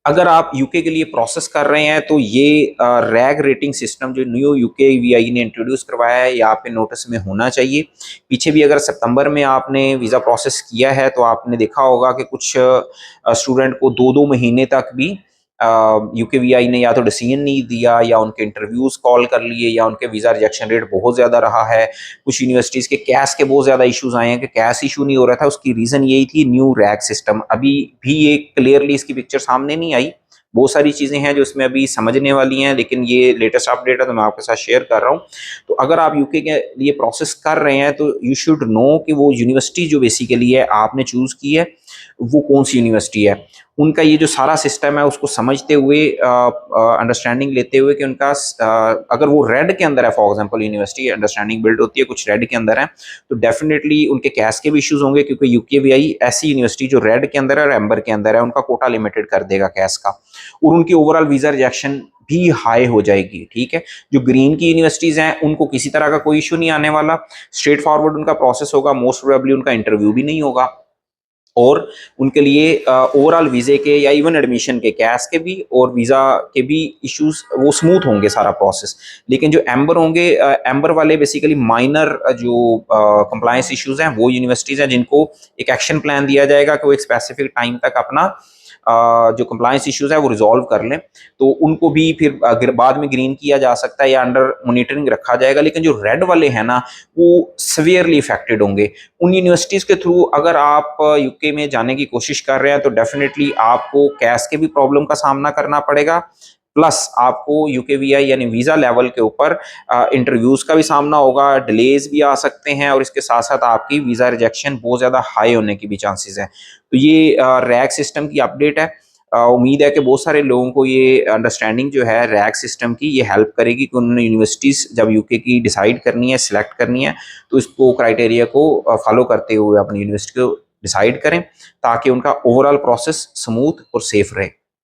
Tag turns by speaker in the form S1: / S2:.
S1: अगर आप यूके के लिए प्रोसेस कर रहे हैं तो ये रैग रेटिंग सिस्टम जो न्यू यूके वीआई ने इंट्रोड्यूस करवाया है, ये आपके नोटिस में होना चाहिए। पीछे भी अगर सितंबर में आपने वीज़ा प्रोसेस किया है तो आपने देखा होगा कि कुछ स्टूडेंट को 2-2 महीने तक भी यूके वीआई ने या तो डिसीजन नहीं दिया, या उनके इंटरव्यूज़ कॉल कर लिए, या उनके वीज़ा रिजेक्शन रेट बहुत ज़्यादा रहा है। कुछ यूनिवर्सिटीज़ के कैश के बहुत ज़्यादा इश्यूज़ आए हैं कि कैश इशू नहीं हो रहा था, उसकी रीज़न यही थी न्यू रैग सिस्टम। अभी भी ये क्लियरली इसकी पिक्चर सामने नहीं आई। बहुत सारी चीज़ें हैं जो इसमें अभी समझने वाली हैं, लेकिन ये लेटेस्ट अपडेट है तो मैं आपके साथ शेयर कर रहा हूँ। तो अगर आप यूके के लिए प्रोसेस कर रहे हैं तो यू शुड नो कि वो यूनिवर्सिटी जो बेसिकली है आपने चूज़ की है, वो कौन सी यूनिवर्सिटी है। उनका ये जो सारा सिस्टम है उसको समझते हुए, अंडरस्टैंडिंग लेते हुए कि उनका अगर वो रेड के अंदर है, for example university understanding build होती है कुछ रेड के अंदर है, तो डेफिनेटली उनके कैश के भी इश्यूज होंगे, क्योंकि यूकेवीआई ऐसी यूनिवर्सिटी जो रेड के अंदर है और एम्बर के अंदर है, उनका कोटा लिमिटेड कर देगा कैश का, और उनकी ओवरऑल वीजा रिजेक्शन भी हाई हो जाएगी। ठीक है, जो ग्रीन की यूनिवर्सिटीज हैं उनको किसी तरह का कोई इशू नहीं आने वाला, स्ट्रेट फॉरवर्ड उनका प्रोसेस होगा, मोस्ट प्रोबेबली उनका इंटरव्यू भी नहीं होगा, और उनके लिए ओवरऑल वीज़े के या इवन एडमिशन के, कैश के भी और वीज़ा के भी इश्यूज वो स्मूथ होंगे सारा प्रोसेस। लेकिन जो एम्बर होंगे, एम्बर वाले बेसिकली माइनर जो कंप्लायंस इश्यूज हैं, वो यूनिवर्सिटीज़ हैं जिनको एक एक्शन प्लान दिया जाएगा कि वो एक स्पेसिफिक टाइम तक अपना जो कंप्लायंस इश्यूज है वो रिजॉल्व कर लें, तो उनको भी फिर अगर बाद में ग्रीन किया जा सकता है या अंडर मॉनिटरिंग रखा जाएगा। लेकिन जो रेड वाले हैं ना, वो सवियरली इफेक्टेड होंगे। उन यूनिवर्सिटीज़ के थ्रू अगर आप यूके में जाने की कोशिश कर रहे हैं तो डेफिनेटली आपको कैश के भी प्रॉब्लम का सामना करना पड़ेगा, प्लस आपको यूकेवीआई यानी वीज़ा लेवल के ऊपर इंटरव्यूज़ का भी सामना होगा, डिलेज भी आ सकते हैं, और इसके साथ साथ आपकी वीज़ा रिजेक्शन बहुत ज़्यादा हाई होने की भी चांसेस हैं। तो ये रैग सिस्टम की अपडेट है। उम्मीद है कि बहुत सारे लोगों को ये अंडरस्टैंडिंग जो है रैग सिस्टम की, ये हेल्प करेगी कि उन्होंने यूनिवर्सिटीज़ जब यूके की डिसाइड करनी है, सिलेक्ट करनी है, तो इसको क्राइटेरिया को फॉलो करते हुए अपनी यूनिवर्सिटी को डिसाइड करें, ताकि उनका ओवरऑल प्रोसेस स्मूथ और सेफ रहे।